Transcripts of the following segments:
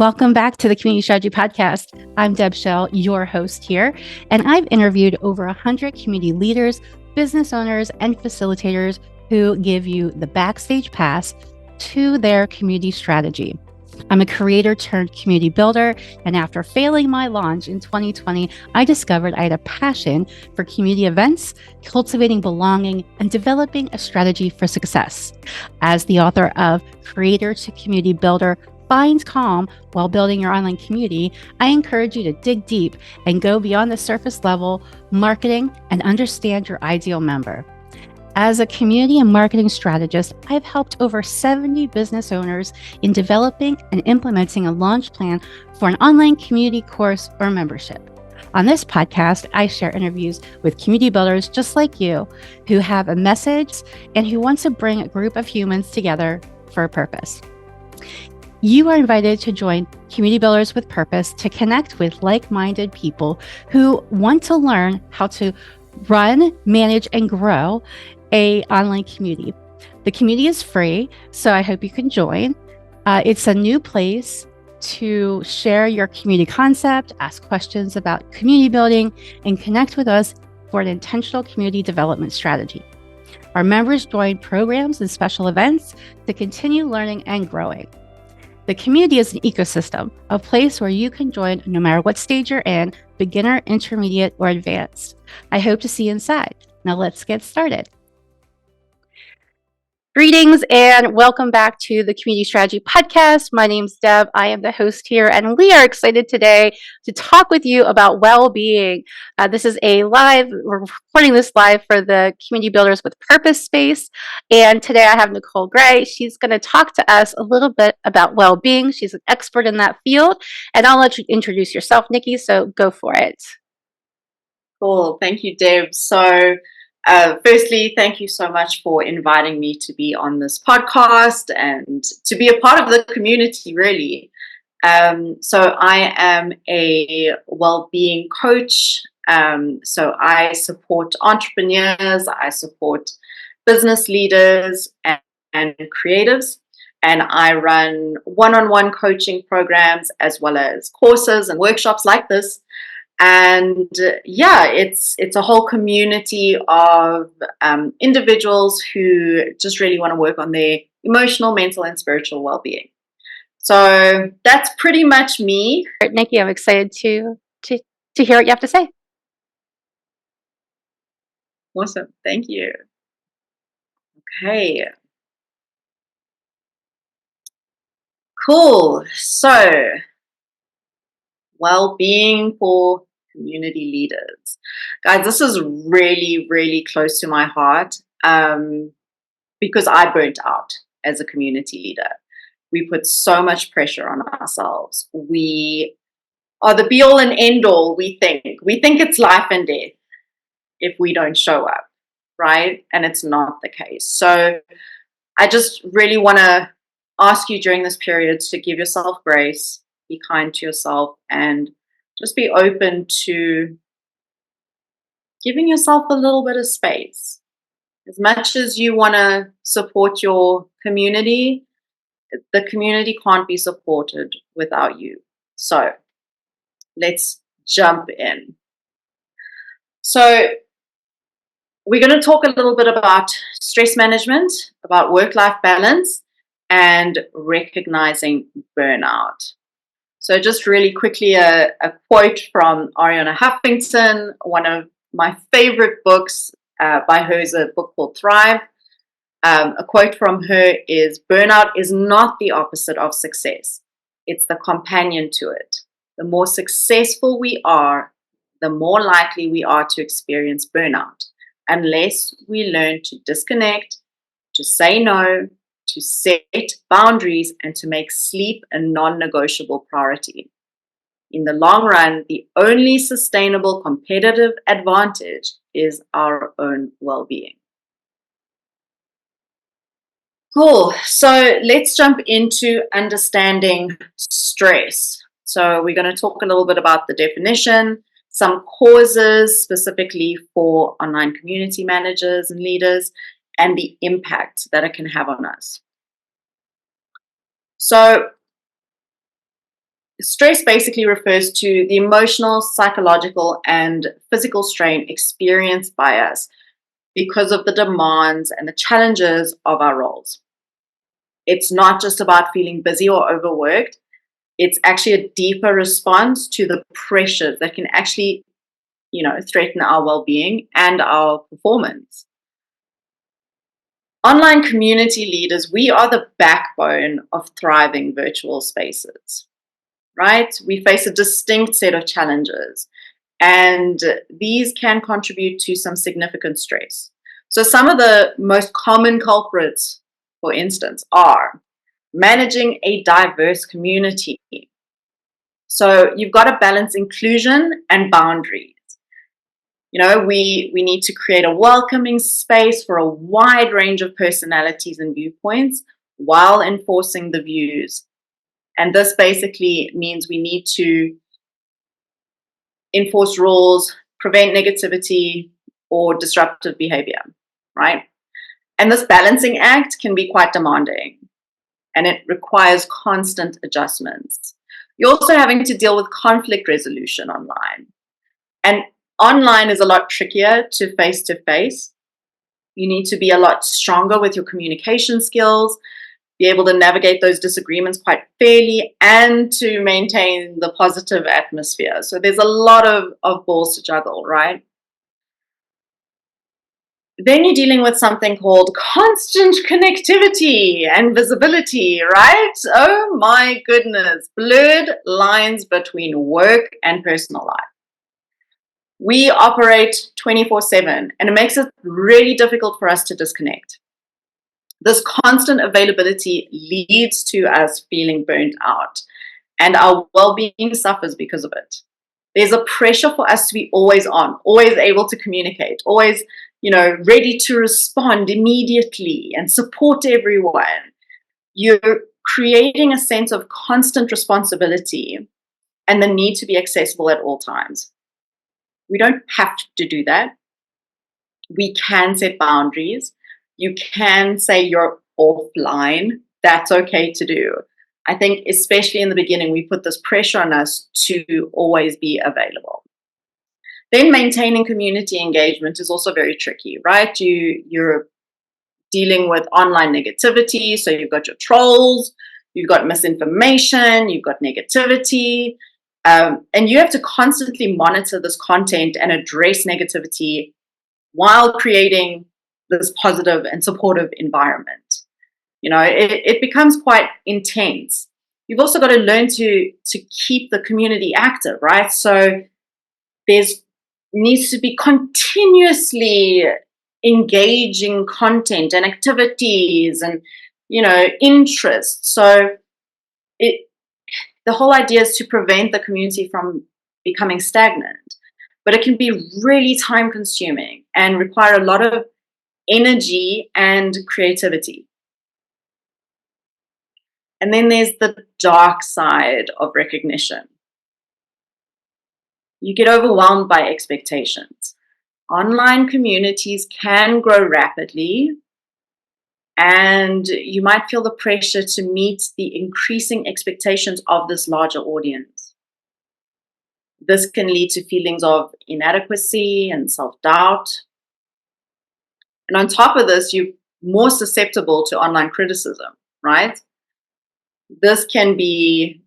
Welcome back to the Community Strategy Podcast. I'm Deb Shell, your host here, and I've interviewed over 100 community leaders, business owners, and facilitators who give you the backstage pass to their community strategy. I'm a creator turned community builder, and after failing my launch in 2020, I discovered I had a passion for community events, cultivating belonging, and developing a strategy for success. As the author of Creator to Community Builder, Find calm while building your online community, I encourage you to dig deep and go beyond the surface level marketing and understand your ideal member. As a community and marketing strategist, I've helped over 70 business owners in developing and implementing a launch plan for an online community course or membership. On this podcast, I share interviews with community builders just like you who have a message and who want to bring a group of humans together for a purpose. You are invited to join Community Builders with Purpose to connect with like-minded people who want to learn how to run, manage, and grow an online community. The community is free, so I hope you can join. It's a new place to share your community concept, ask questions about community building, and connect with us for an intentional community development strategy. Our members join programs and special events to continue learning and growing. The community is an ecosystem, a place where you can join no matter what stage you're in, beginner, intermediate, or advanced. I hope to see you inside. Now let's get started. Greetings and welcome back to the Community Strategy Podcast. My name's Deb. I am the host here, and we are excited today to talk with you about well-being. This is we're recording this live for the Community Builders with Purpose space. And today I have Nicole Gray. She's going to talk to us a little bit about well-being. She's an expert in that field. And I'll let you introduce yourself, Nikki, so go for it. Cool. Thank you, Deb. Firstly, thank you so much for inviting me to be on this podcast and to be a part of the community, really. So I am a well-being coach. So I support entrepreneurs, I support business leaders and creatives, and I run one-on-one coaching programs as well as courses and workshops like this. And it's a whole community of individuals who just really want to work on their emotional, mental, and spiritual well-being. So that's pretty much me. Nikki, I'm excited to hear what you have to say. Awesome. Thank you. Okay. Cool. So, well-being for community leaders. Guys, this is really, really close to my heart because I burnt out as a community leader. We put so much pressure on ourselves. We are the be-all and end-all, we think. We think it's life and death if we don't show up, right? And it's not the case. So I just really want to ask you during this period to give yourself grace, be kind to yourself, and just be open to giving yourself a little bit of space. As much as you want to support your community, the community can't be supported without you. So let's jump in. So we're going to talk a little bit about stress management, about work-life balance, and recognizing burnout. So just really quickly, a quote from Arianna Huffington, one of my favorite books by her is a book called Thrive. A quote from her is, "Burnout is not the opposite of success. It's the companion to it. The more successful we are, the more likely we are to experience burnout, unless we learn to disconnect, to say no, to set boundaries, and to make sleep a non-negotiable priority. In the long run, the only sustainable competitive advantage is our own well-being." Cool. So let's jump into understanding stress. So we're going to talk a little bit about the definition, some causes specifically for online community managers and leaders, and the impact that it can have on us. So Stress basically refers to the emotional, psychological, and physical strain experienced by us because of the demands and the challenges of our roles. It's not just about feeling busy or overworked. It's actually a deeper response to the pressures that can actually, threaten our well-being and our performance. Online community leaders, we are the backbone of thriving virtual spaces, right? We face a distinct set of challenges, and these can contribute to some significant stress. So, some of the most common culprits, for instance, are managing a diverse community. So, you've got to balance inclusion and boundaries. We need to create a welcoming space for a wide range of personalities and viewpoints while enforcing the views. And this basically means we need to enforce rules, prevent negativity or disruptive behavior, right? And this balancing act can be quite demanding and it requires constant adjustments. You're also having to deal with conflict resolution online. And online is a lot trickier to face. You need to be a lot stronger with your communication skills, be able to navigate those disagreements quite fairly, and to maintain the positive atmosphere. So there's a lot of balls to juggle, right? Then you're dealing with something called constant connectivity and visibility, right? Oh my goodness, blurred lines between work and personal life. We operate 24/7, and it makes it really difficult for us to disconnect. This constant availability leads to us feeling burnt out, and our well-being suffers because of it. There's a pressure for us to be always on, always able to communicate, always, ready to respond immediately and support everyone. You're creating a sense of constant responsibility and the need to be accessible at all times. We don't have to do that. We can set boundaries. You can say you're offline. That's okay to do. I think, especially in the beginning, we put this pressure on us to always be available. Then maintaining community engagement is also very tricky, right? You're dealing with online negativity. So you've got your trolls, you've got misinformation, you've got negativity. And you have to constantly monitor this content and address negativity while creating this positive and supportive environment. It becomes quite intense. You've also got to learn to keep the community active, right? So there's needs to be continuously engaging content and activities and interests. So the whole idea is to prevent the community from becoming stagnant, but it can be really time consuming and require a lot of energy and creativity. And then there's the dark side of recognition. You get overwhelmed by expectations. Online communities can grow rapidly, and you might feel the pressure to meet the increasing expectations of this larger audience. This can lead to feelings of inadequacy and self-doubt. And on top of this, you're more susceptible to online criticism, right? This can be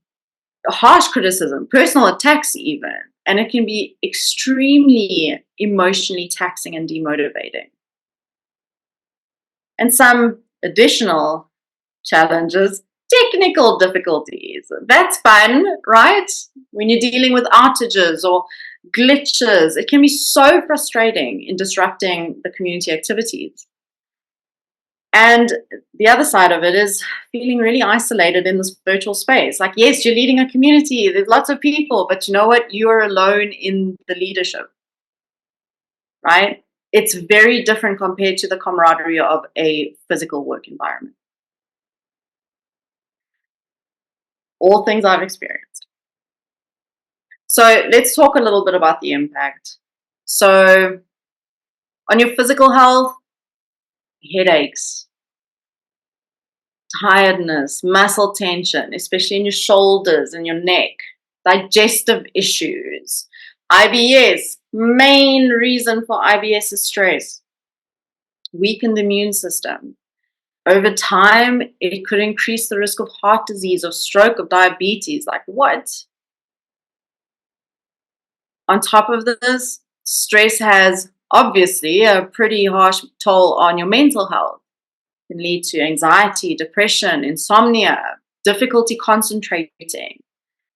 harsh criticism, personal attacks even, and it can be extremely emotionally taxing and demotivating. And some additional challenges, technical difficulties. That's fun, right? When you're dealing with outages or glitches, it can be so frustrating in disrupting the community activities. And the other side of it is feeling really isolated in this virtual space. Like, yes, you're leading a community, there's lots of people, but you know what? You're alone in the leadership, right? It's very different compared to the camaraderie of a physical work environment. All things I've experienced. So let's talk a little bit about the impact. So, on your physical health, headaches, tiredness, muscle tension, especially in your shoulders and your neck, digestive issues, IBS. Main reason for IBS is stress, weakened immune system. Over time, it could increase the risk of heart disease, of stroke, of diabetes. Like what? On top of this, stress has obviously a pretty harsh toll on your mental health. It can lead to anxiety, depression, insomnia, difficulty concentrating,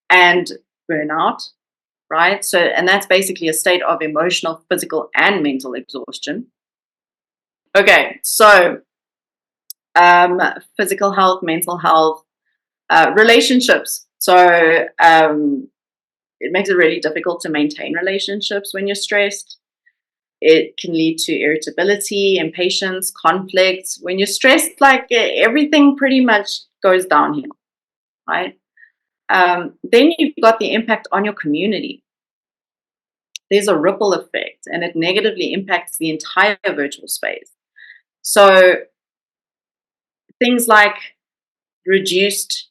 and burnout, right? So, and that's basically a state of emotional, physical, and mental exhaustion. Okay, so physical health, mental health, relationships. So, it makes it really difficult to maintain relationships when you're stressed. It can lead to irritability, impatience, conflicts. When you're stressed, like everything pretty much goes downhill, right? Then you've got the impact on your community. There's a ripple effect, and it negatively impacts the entire virtual space. So things like reduced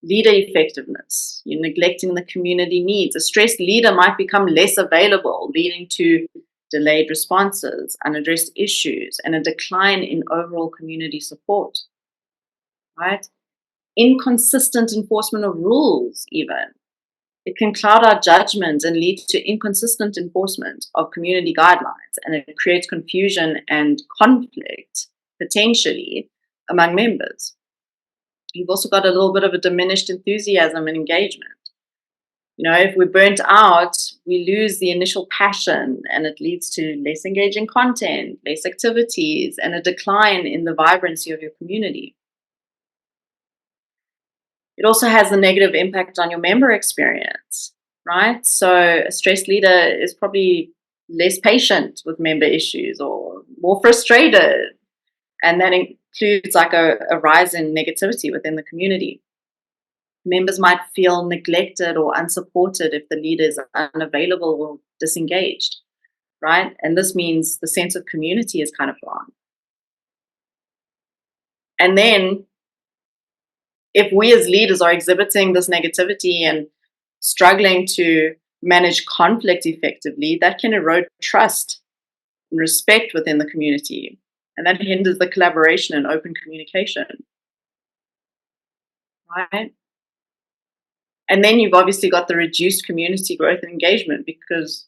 leader effectiveness, you're neglecting the community needs. A stressed leader might become less available, leading to delayed responses, unaddressed issues, and a decline in overall community support, right? Inconsistent enforcement of rules, even. It can cloud our judgment and lead to inconsistent enforcement of community guidelines, and it creates confusion and conflict, potentially, among members. You've also got a little bit of a diminished enthusiasm and engagement. You know, if we're burnt out, we lose the initial passion, and it leads to less engaging content, less activities, and a decline in the vibrancy of your community. It also has a negative impact on your member experience, right? So a stressed leader is probably less patient with member issues or more frustrated. And that includes like a rise in negativity within the community. Members might feel neglected or unsupported if the leader is unavailable or disengaged, right? And this means the sense of community is kind of gone. And then if we as leaders are exhibiting this negativity and struggling to manage conflict effectively, that can erode trust and respect within the community. And that hinders the collaboration and open communication, right? And then you've obviously got the reduced community growth and engagement, because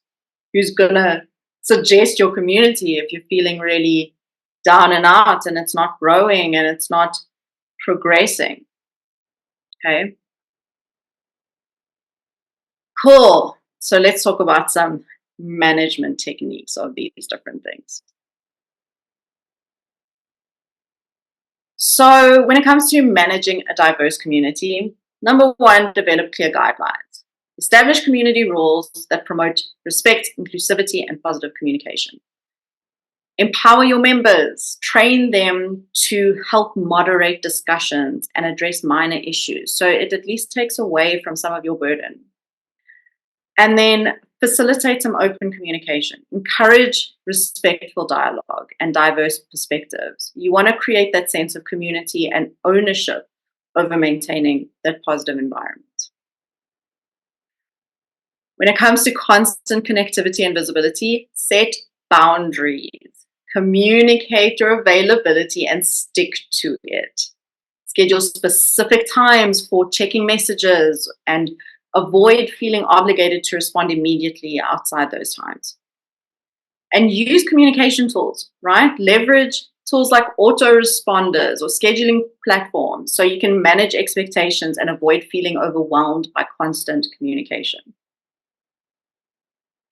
who's going to suggest your community if you're feeling really down and out and it's not growing and it's not progressing? Okay. Cool. So let's talk about some management techniques of these different things. So when it comes to managing a diverse community, number one, develop clear guidelines. Establish community rules that promote respect, inclusivity, and positive communication. Empower your members. Train them to help moderate discussions and address minor issues, so it at least takes away from some of your burden. And then facilitate some open communication. Encourage respectful dialogue and diverse perspectives. You want to create that sense of community and ownership over maintaining that positive environment. When it comes to constant connectivity and visibility, set boundaries. Communicate your availability and stick to it. Schedule specific times for checking messages and avoid feeling obligated to respond immediately outside those times. And use communication tools, right? Leverage tools like autoresponders or scheduling platforms so you can manage expectations and avoid feeling overwhelmed by constant communication.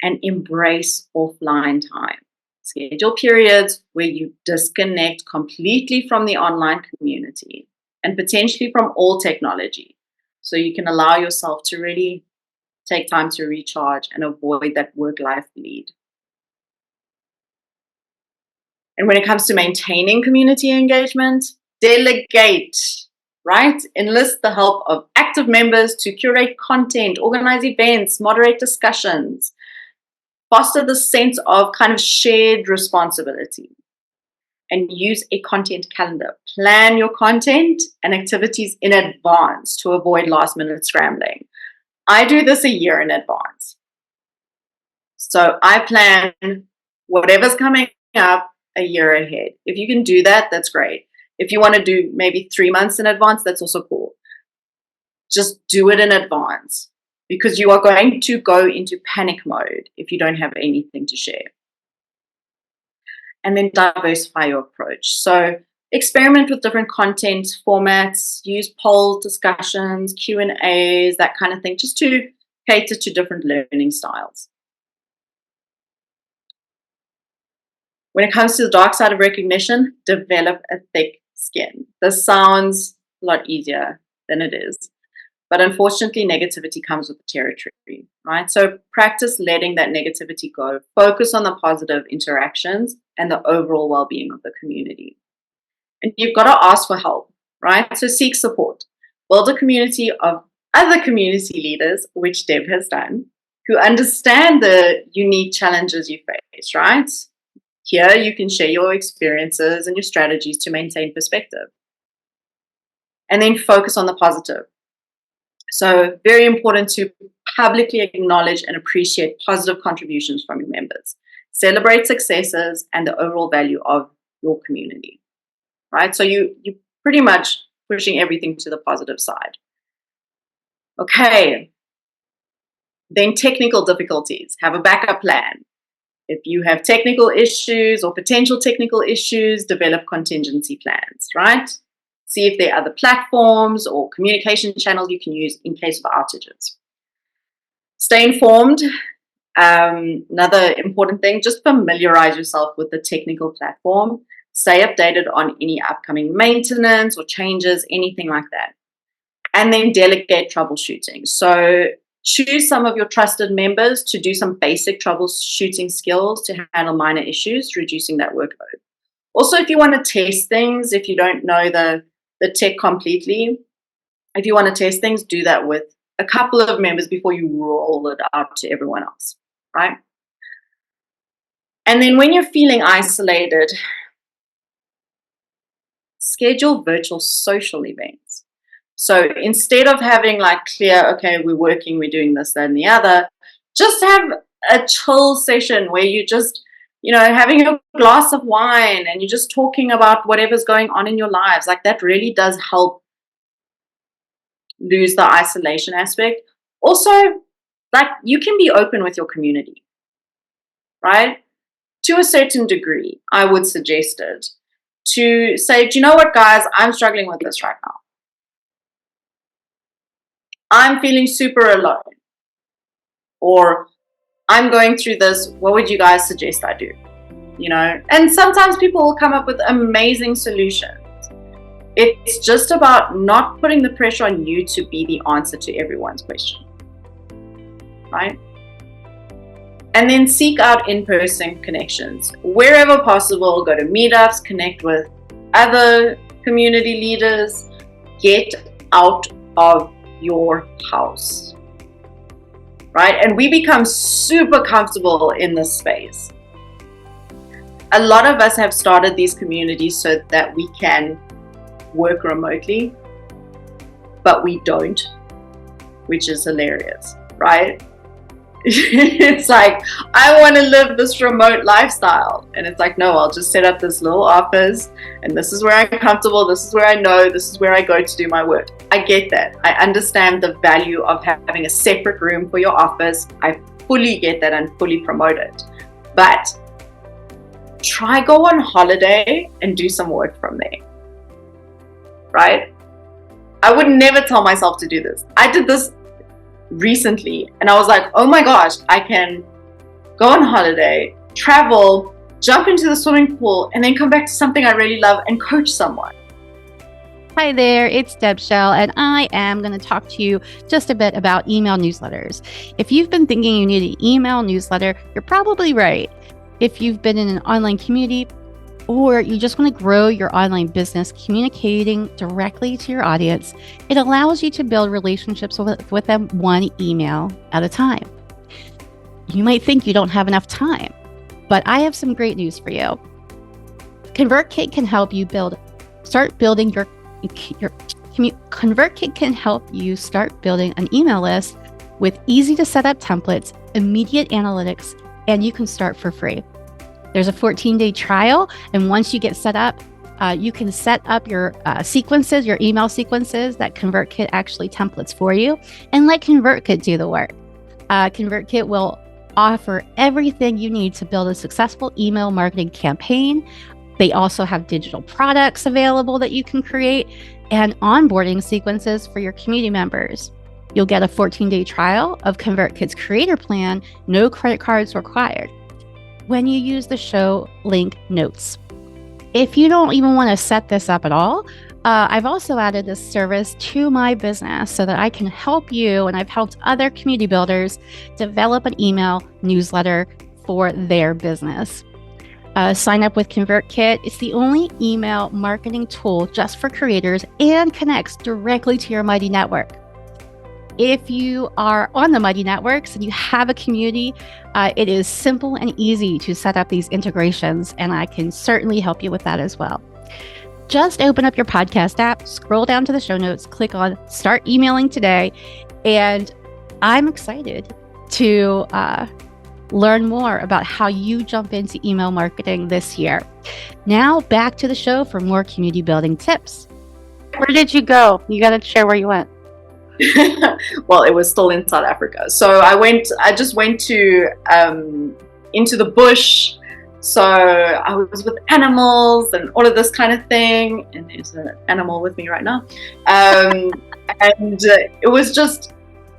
And embrace offline time. Schedule periods where you disconnect completely from the online community and potentially from all technology, so you can allow yourself to really take time to recharge and avoid that work-life bleed. And when it comes to maintaining community engagement, delegate, right? Enlist the help of active members to curate content, organize events, moderate discussions, foster the sense of kind of shared responsibility. and use a content calendar. Plan your content and activities in advance to avoid last minute scrambling. I do this a year in advance. So I plan whatever's coming up a year ahead. If you can do that, that's great. If you want to do maybe 3 months in advance, that's also cool. Just do it in advance, because you are going to go into panic mode if you don't have anything to share. And then diversify your approach. So experiment with different content formats, use poll discussions, Q&As, that kind of thing, just to cater to different learning styles. When it comes to the dark side of recognition, develop a thick skin. This sounds a lot easier than it is. But unfortunately, negativity comes with the territory, right? So practice letting that negativity go. Focus on the positive interactions and the overall well-being of the community. And you've got to ask for help, right? So seek support. Build a community of other community leaders, which Deb has done, who understand the unique challenges you face, right? Here, you can share your experiences and your strategies to maintain perspective. And then focus on the positive. So very important to publicly acknowledge and appreciate positive contributions from your members. Celebrate successes and the overall value of your community, right? So you pretty much pushing everything to the positive side. Okay. Then technical difficulties. Have a backup plan. If you have technical issues or potential technical issues, develop contingency plans, right? See if there are other platforms or communication channels you can use in case of outages. Stay informed. Another important thing, just familiarize yourself with the technical platform. Stay updated on any upcoming maintenance or changes, anything like that. And then delegate troubleshooting. So choose some of your trusted members to do some basic troubleshooting skills to handle minor issues, reducing that workload. Also, if you want to test things, if you don't know the tech completely, if you want to test things, do that with a couple of members before you roll it out to everyone else, right? And then when you're feeling isolated, schedule virtual social events. So instead of having like clear, okay, we're working, we're doing this, that, and the other, just have a chill session where you just, having a glass of wine and you're just talking about whatever's going on in your lives. Like that really does help lose the isolation aspect. Also, like you can be open with your community, right? To a certain degree, I would suggest it to say, do you know what, guys, I'm struggling with this right now. I'm feeling super alone. Or I'm going through this. What would you guys suggest I do? And sometimes people will come up with amazing solutions. It's just about not putting the pressure on you to be the answer to everyone's question, right? And then seek out in-person connections. Wherever possible, go to meetups, connect with other community leaders, get out of your house, right? And we become super comfortable in this space. A lot of us have started these communities so that we can work remotely, but we don't, which is hilarious, right? It's like, I want to live this remote lifestyle. And it's like, no, I'll just set up this little office and this is where I'm comfortable. This is where I know, this is where I go to do my work. I get that. I understand the value of having a separate room for your office. I fully get that and fully promote it. But try go on holiday and do some work from there, right? I would never tell myself to do this. I did this recently and I was like, oh my gosh, I can go on holiday, travel, jump into the swimming pool, and then come back to something I really love and coach someone. Hi there, it's Deb Shell, and I am going to talk to you just a bit about email newsletters. If you've been thinking you need an email newsletter, you're probably right. If you've been in an online community or you just want to grow your online business, communicating directly to your audience, it allows you to build relationships with them one email at a time. You might think you don't have enough time, but I have some great news for you. ConvertKit can help you start building ConvertKit can help you start building an email list with easy to set up templates, immediate analytics, and you can start for free. There's a 14-day trial, and once you get set up, you can set up your sequences, your email sequences that ConvertKit actually templates for you, and let ConvertKit do the work. ConvertKit will offer everything you need to build a successful email marketing campaign. They also have digital products available that you can create and onboarding sequences for your community members. You'll get a 14-day trial of ConvertKit's creator plan, no credit cards required, when you use the show link notes. If you don't even want to set this up at all, I've also added this service to my business so that I can help you, and I've helped other community builders develop an email newsletter for their business. Sign up with ConvertKit. It's the only email marketing tool just for creators and connects directly to your Mighty Network. If you are on the Mighty Networks and you have a community, it is simple and easy to set up these integrations, and I can certainly help you with that as well. Just open up your podcast app, scroll down to the show notes, click on Start Emailing Today, and I'm excited to learn more about how you jump into email marketing this year. Now back to the show for more community building tips. Where did you go? You got to share where you went. Well, it was still in South Africa. So I just went to into the bush. So I was with animals and all of this kind of thing. And there's an animal with me right now. And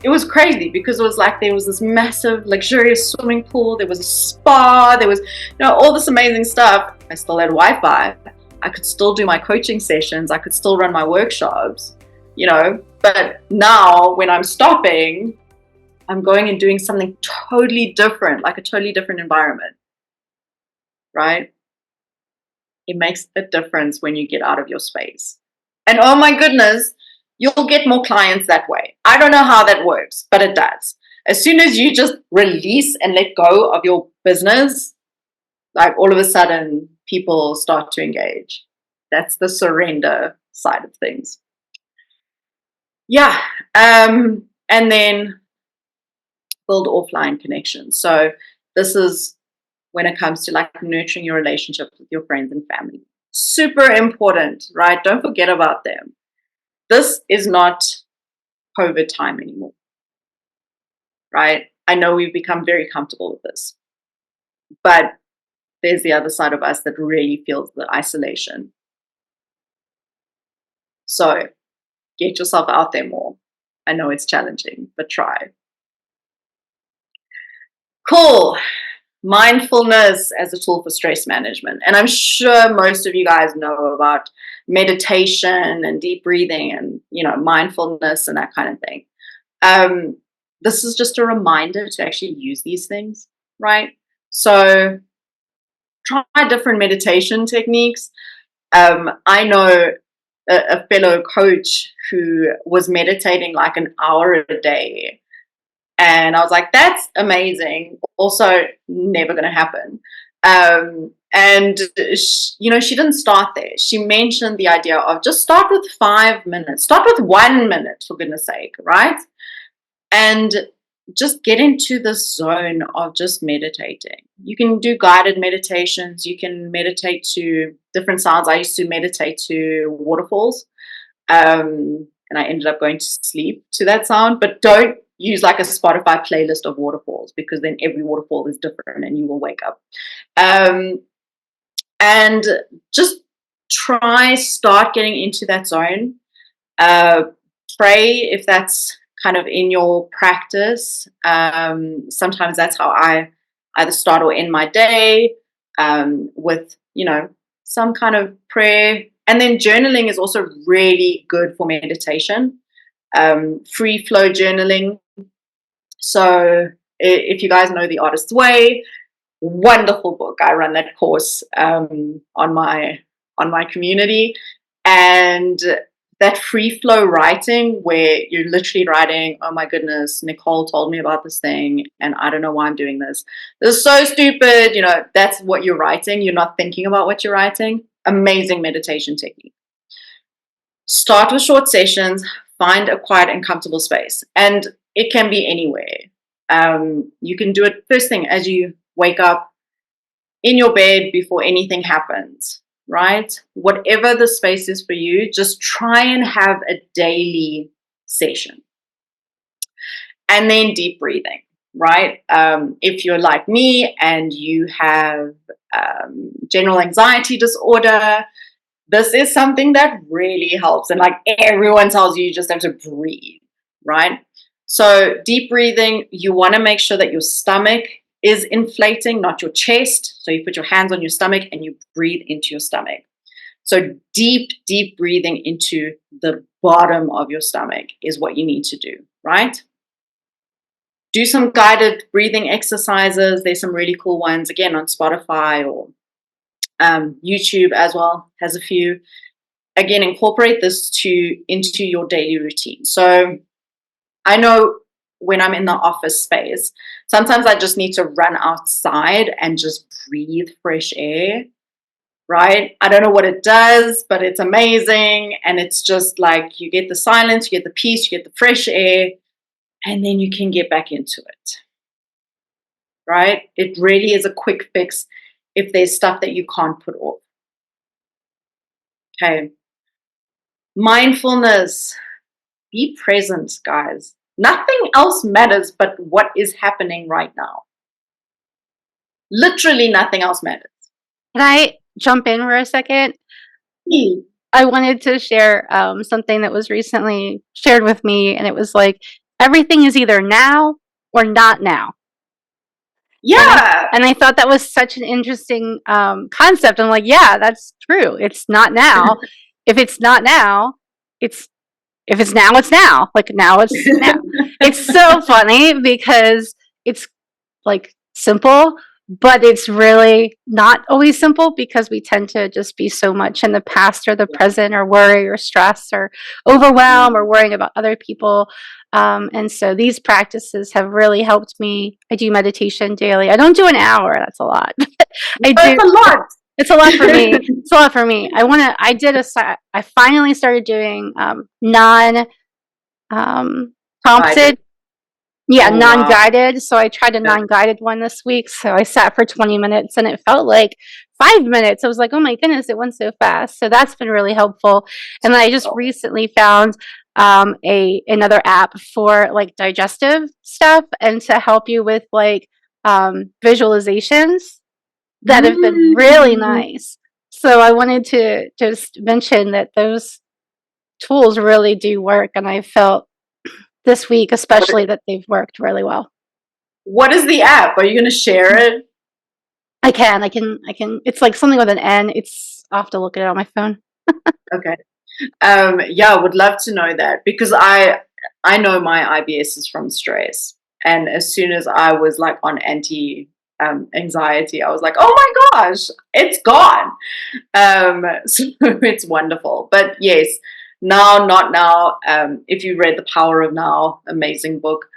it was crazy because it was like there was this massive luxurious swimming pool, there was a spa, there was all this amazing stuff. I still had Wi-Fi. I could still do my coaching sessions, I could still run my workshops, but now when I'm stopping, I'm going and doing something totally different, like a totally different environment, right? It makes a difference when you get out of your space. And oh my goodness, you'll get more clients that way. I don't know how that works, but it does. As soon as you just release and let go of your business, like all of a sudden people start to engage. That's the surrender side of things. Yeah. And then build offline connections. So this is when it comes to like nurturing your relationship with your friends and family. Super important, right? Don't forget about them. This is not COVID time anymore, right? I know we've become very comfortable with this, but there's the other side of us that really feels the isolation. So get yourself out there more. I know it's challenging, but try. Cool. Mindfulness as a tool for stress management. And I'm sure most of you guys know about meditation and deep breathing and, mindfulness and that kind of thing. This is just a reminder to actually use these things, right? So try different meditation techniques. I know a fellow coach who was meditating like an hour a day. And I was like, that's amazing. Also, never going to happen. And she didn't start there. She mentioned the idea of just start with 5 minutes. Start with 1 minute, for goodness sake, right? And just get into this zone of just meditating. You can do guided meditations. You can meditate to different sounds. I used to meditate to waterfalls. And I ended up going to sleep to that sound. But don't use like a Spotify playlist of waterfalls, because then every waterfall is different and you will wake up. And just start getting into that zone. Pray if that's kind of in your practice. Sometimes that's how I either start or end my day, with, some kind of prayer. And then journaling is also really good for meditation. Free flow journaling. So if you guys know The Artist's Way, wonderful book. I run that course on my community, and that free flow writing where you're literally writing, oh my goodness, Nicole told me about this thing and I don't know why I'm doing this. This is so stupid. That's what you're writing. You're not thinking about what you're writing. Amazing meditation technique. Start with short sessions, find a quiet and comfortable space. And it can be anywhere. You can do it first thing as you wake up, in your bed, before anything happens, right? Whatever the space is for you, just try and have a daily session. And then deep breathing, right? If you're like me and you have general anxiety disorder, this is something that really helps. And like everyone tells you, you just have to breathe, right? So deep breathing, you want to make sure that your stomach is inflating, not your chest. So you put your hands on your stomach and you breathe into your stomach. So deep, deep breathing into the bottom of your stomach is what you need to do, right? Do some guided breathing exercises. There's some really cool ones, again, on Spotify or YouTube as well, has a few. Again, incorporate this into your daily routine. So I know when I'm in the office space, sometimes I just need to run outside and just breathe fresh air, right? I don't know what it does, but it's amazing. And it's just like you get the silence, you get the peace, you get the fresh air, and then you can get back into it, right? It really is a quick fix if there's stuff that you can't put off. Okay. Mindfulness. Be present, guys. Nothing else matters but what is happening right now. Literally nothing else matters. Can I jump in for a second? I wanted to share something that was recently shared with me, and it was like, everything is either now or not now. Yeah. And I thought that was such an interesting concept. I'm like, yeah, that's true. It's not now. If it's not now, if it's now, it's now. Like now, it's now. It's so funny because it's like simple, but it's really not always simple because we tend to just be so much in the past or the present or worry or stress or overwhelm or worrying about other people. And so these practices have really helped me. I do meditation daily. I don't do an hour. That's a lot. That's a lot. It's a lot for me. It's a lot for me. I finally started doing non-prompted. Non-guided. So I tried a non-guided one this week. So I sat for 20 minutes and it felt like 5 minutes. I was like, oh my goodness, it went so fast. So that's been really helpful. And then I just recently found another app for like digestive stuff and to help you with like visualizations that have been really nice. So I wanted to just mention that those tools really do work, and I felt this week especially that they've worked really well. What is the app? Are you going to share it? I can. It's like something with an N. I'll have to look at it on my phone. Okay. Yeah, would love to know that because I know my IBS is from stress, and as soon as I was like on anxiety, I was like, oh my gosh, it's gone. So it's wonderful. But yes, now, not now. If you read The Power of Now, amazing book.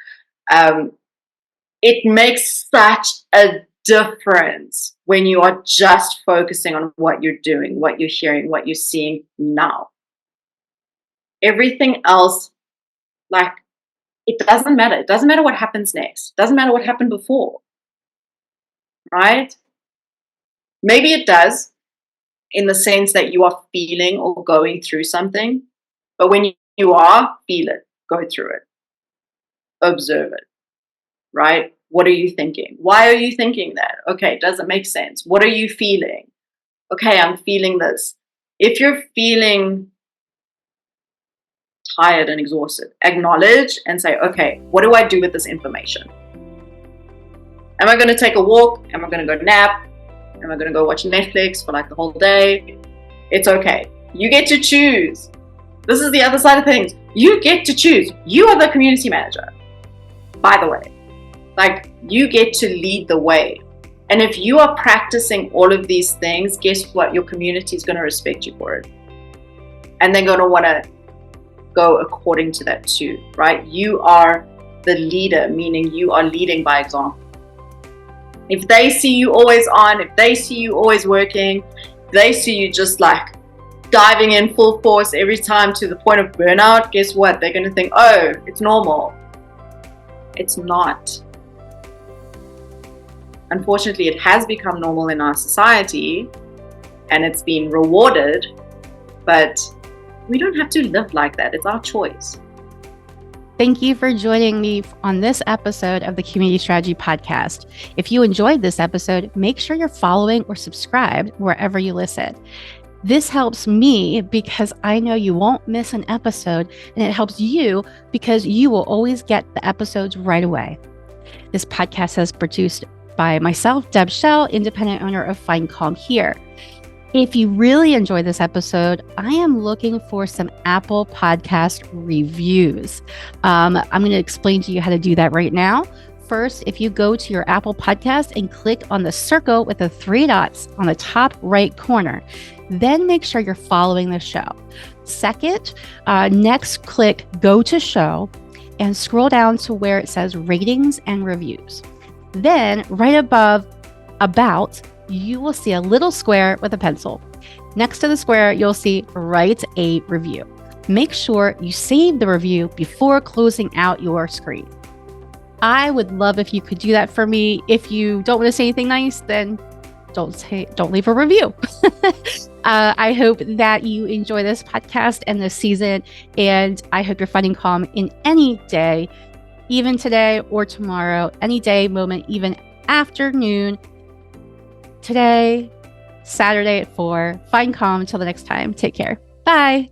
It makes such a difference when you are just focusing on what you're doing, what you're hearing, what you're seeing now. Everything else, like, it doesn't matter. It doesn't matter what happens next. It doesn't matter what happened before. Right? Maybe it does in the sense that you are feeling or going through something. But when you are, feel it, go through it, observe it, right? What are you thinking? Why are you thinking that? Okay, does it make sense? What are you feeling? Okay, I'm feeling this. If you're feeling tired and exhausted, acknowledge and say, okay, what do I do with this information? Am I going to take a walk? Am I going to go nap? Am I going to go watch Netflix for like the whole day? It's okay. You get to choose. This is the other side of things. You get to choose. You are the community manager, by the way. Like, you get to lead the way. And if you are practicing all of these things, guess what? Your community is going to respect you for it. And they're going to want to go according to that too, right? You are the leader, meaning you are leading by example. If they see you always on, if they see you always working, if they see you just like diving in full force every time to the point of burnout, guess what? They're going to think, oh, it's normal. It's not. Unfortunately, it has become normal in our society and it's been rewarded, but we don't have to live like that. It's our choice. Thank you for joining me on this episode of the Community Strategy Podcast. If you enjoyed this episode, make sure you're following or subscribed wherever you listen. This helps me because I know you won't miss an episode, and it helps you because you will always get the episodes right away. This podcast is produced by myself, Deb Shell, independent owner of Find Calm Here. If you really enjoyed this episode, I am looking for some Apple Podcast reviews. I'm going to explain to you how to do that right now. First, if you go to your Apple Podcast and click on the circle with the 3 dots on the top right corner, then make sure you're following the show. Second, next click Go to Show and scroll down to where it says Ratings and Reviews. Then right above About, you will see a little square with a pencil. Next to the square, you'll see Write a Review. Make sure you save the review before closing out your screen. I would love if you could do that for me. If you don't want to say anything nice, then don't leave a review. I hope that you enjoy this podcast and this season, and I hope you're finding calm in any day, even today or tomorrow, any day, moment, even afternoon, today, Saturday at 4. Find calm until the next time. Take care. Bye.